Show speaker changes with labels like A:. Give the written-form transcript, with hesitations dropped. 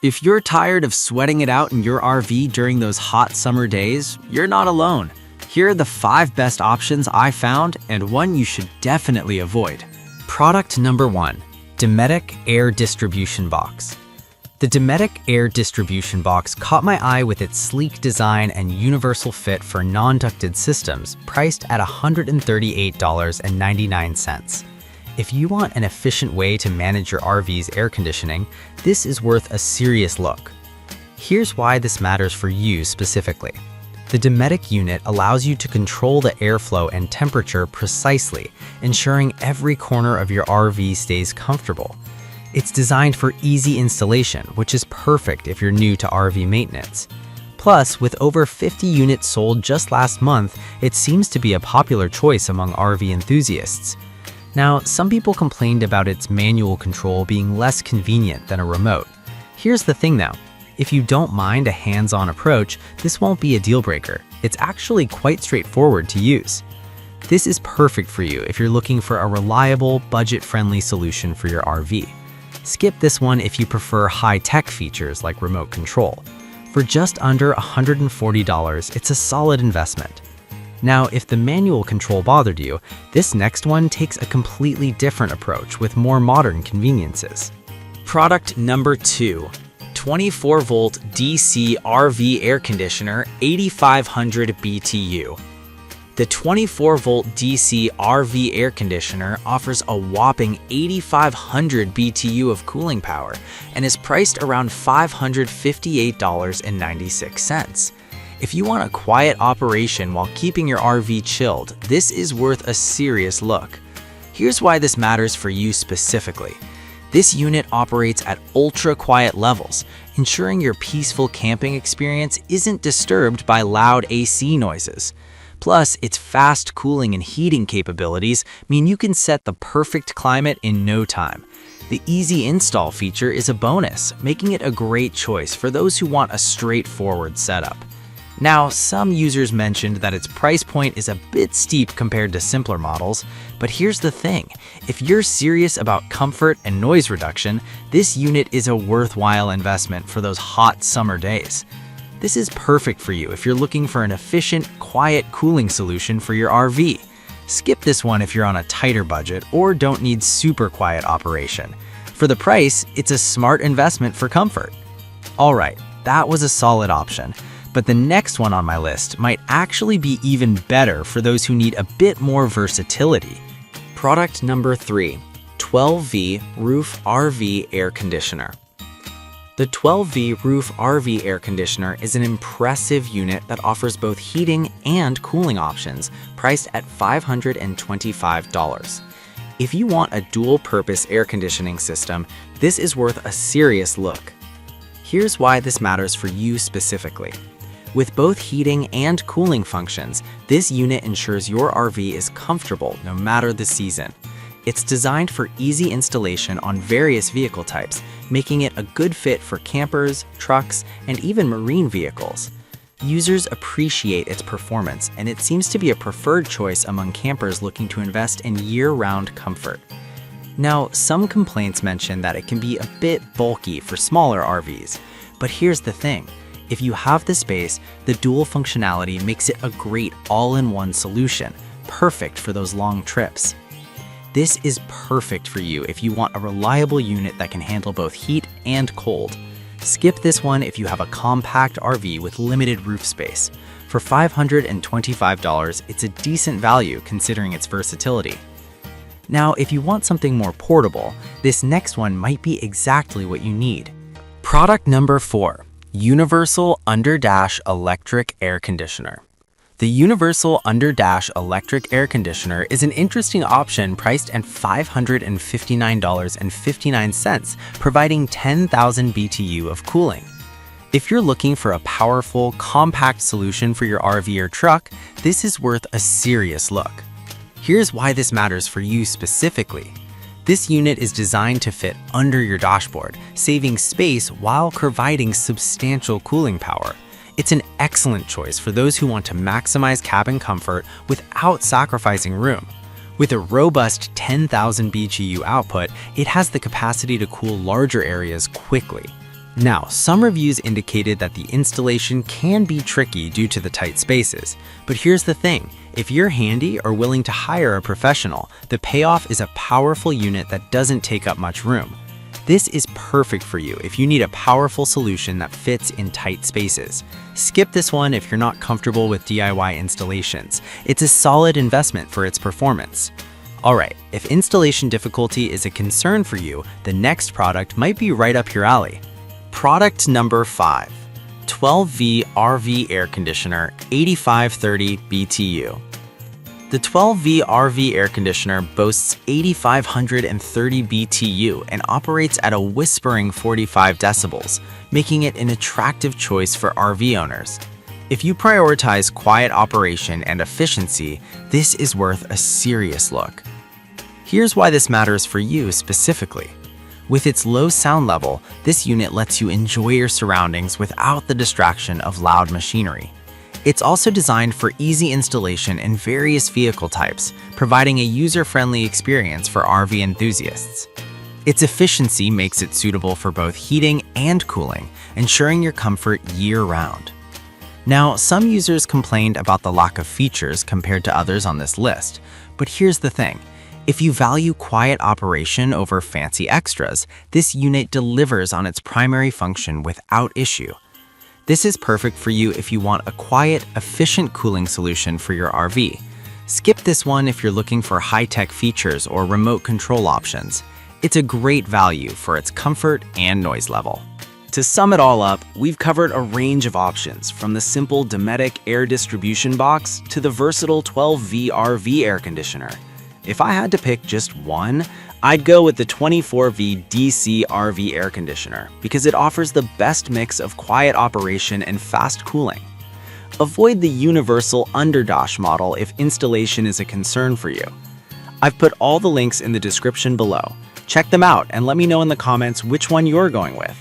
A: If you're tired of sweating it out in your RV during those hot summer days, you're not alone. Here are the 5 best options I found and one you should definitely avoid. Product number 1, Dometic Air Distribution Box. The Dometic Air Distribution Box caught my eye with its sleek design and universal fit for non-ducted systems, priced at $138.99. If you want an efficient way to manage your RV's air conditioning, this is worth a serious look. Here's why this matters for you specifically. The Dometic unit allows you to control the airflow and temperature precisely, ensuring every corner of your RV stays comfortable. It's designed for easy installation, which is perfect if you're new to RV maintenance. Plus, with over 50 units sold just last month, it seems to be a popular choice among RV enthusiasts. Now, some people complained about its manual control being less convenient than a remote. Here's the thing though, if you don't mind a hands-on approach, this won't be a deal breaker. It's actually quite straightforward to use. This is perfect for you if you're looking for a reliable, budget-friendly solution for your RV. Skip this one if you prefer high-tech features like remote control. For just under $140, it's a solid investment. Now, if the manual control bothered you, this next one takes a completely different approach with more modern conveniences. Product number 2, 24-volt DC RV air conditioner, 8500 BTU. The 24-volt DC RV air conditioner offers a whopping 8,500 BTU of cooling power and is priced around $558.96. If you want a quiet operation while keeping your RV chilled, this is worth a serious look. Here's why this matters for you specifically. This unit operates at ultra-quiet levels, ensuring your peaceful camping experience isn't disturbed by loud AC noises. Plus, its fast cooling and heating capabilities mean you can set the perfect climate in no time. The easy install feature is a bonus, making it a great choice for those who want a straightforward setup. Now, some users mentioned that its price point is a bit steep compared to simpler models, but here's the thing. If you're serious about comfort and noise reduction, this unit is a worthwhile investment for those hot summer days. This is perfect for you if you're looking for an efficient, quiet cooling solution for your RV. Skip this one if you're on a tighter budget or don't need super quiet operation. For the price, it's a smart investment for comfort. Alright, that was a solid option. But the next one on my list might actually be even better for those who need a bit more versatility. Product number 3, 12V Roof RV Air Conditioner. The 12V Roof RV Air Conditioner is an impressive unit that offers both heating and cooling options, priced at $525. If you want a dual-purpose air conditioning system, this is worth a serious look. Here's why this matters for you specifically. With both heating and cooling functions, this unit ensures your RV is comfortable no matter the season. It's designed for easy installation on various vehicle types, making it a good fit for campers, trucks, and even marine vehicles. Users appreciate its performance, and it seems to be a preferred choice among campers looking to invest in year-round comfort. Now, some complaints mention that it can be a bit bulky for smaller RVs, but here's the thing. If you have the space, the dual functionality makes it a great all-in-one solution, perfect for those long trips. This is perfect for you if you want a reliable unit that can handle both heat and cold. Skip this one if you have a compact RV with limited roof space. For $525, it's a decent value considering its versatility. Now, if you want something more portable, this next one might be exactly what you need. Product number 4. Universal Underdash Electric Air Conditioner. The Universal Underdash Electric Air Conditioner is an interesting option priced at $559.59, providing 10,000 BTU of cooling. If you're looking for a powerful, compact solution for your RV or truck, this is worth a serious look. Here's why this matters for you specifically. This unit is designed to fit under your dashboard, saving space while providing substantial cooling power. It's an excellent choice for those who want to maximize cabin comfort without sacrificing room. With a robust 10,000 BTU output, it has the capacity to cool larger areas quickly. Now, some reviews indicated that the installation can be tricky due to the tight spaces, but here's the thing. If you're handy or willing to hire a professional, the payoff is a powerful unit that doesn't take up much room. This is perfect for you if you need a powerful solution that fits in tight spaces. Skip this one if you're not comfortable with DIY installations. It's a solid investment for its performance. Alright, if installation difficulty is a concern for you, the next product might be right up your alley. Product number 5. 12V RV Air Conditioner 8530 BTU. The 12V RV air conditioner boasts 8,530 BTU and operates at a whispering 45 decibels, making it an attractive choice for RV owners. If you prioritize quiet operation and efficiency, this is worth a serious look. Here's why this matters for you specifically. With its low sound level, this unit lets you enjoy your surroundings without the distraction of loud machinery. It's also designed for easy installation in various vehicle types, providing a user-friendly experience for RV enthusiasts. Its efficiency makes it suitable for both heating and cooling, ensuring your comfort year-round. Now, some users complained about the lack of features compared to others on this list, but here's the thing. If you value quiet operation over fancy extras, this unit delivers on its primary function without issue. This is perfect for you if you want a quiet, efficient cooling solution for your RV. Skip this one if you're looking for high-tech features or remote control options. It's a great value for its comfort and noise level. To sum it all up, we've covered a range of options, from the simple Dometic air distribution box to the versatile 12V RV air conditioner. If I had to pick just one, I'd go with the 24V DC RV air conditioner because it offers the best mix of quiet operation and fast cooling. Avoid the universal underdash model if installation is a concern for you. I've put all the links in the description below. Check them out and let me know in the comments which one you're going with.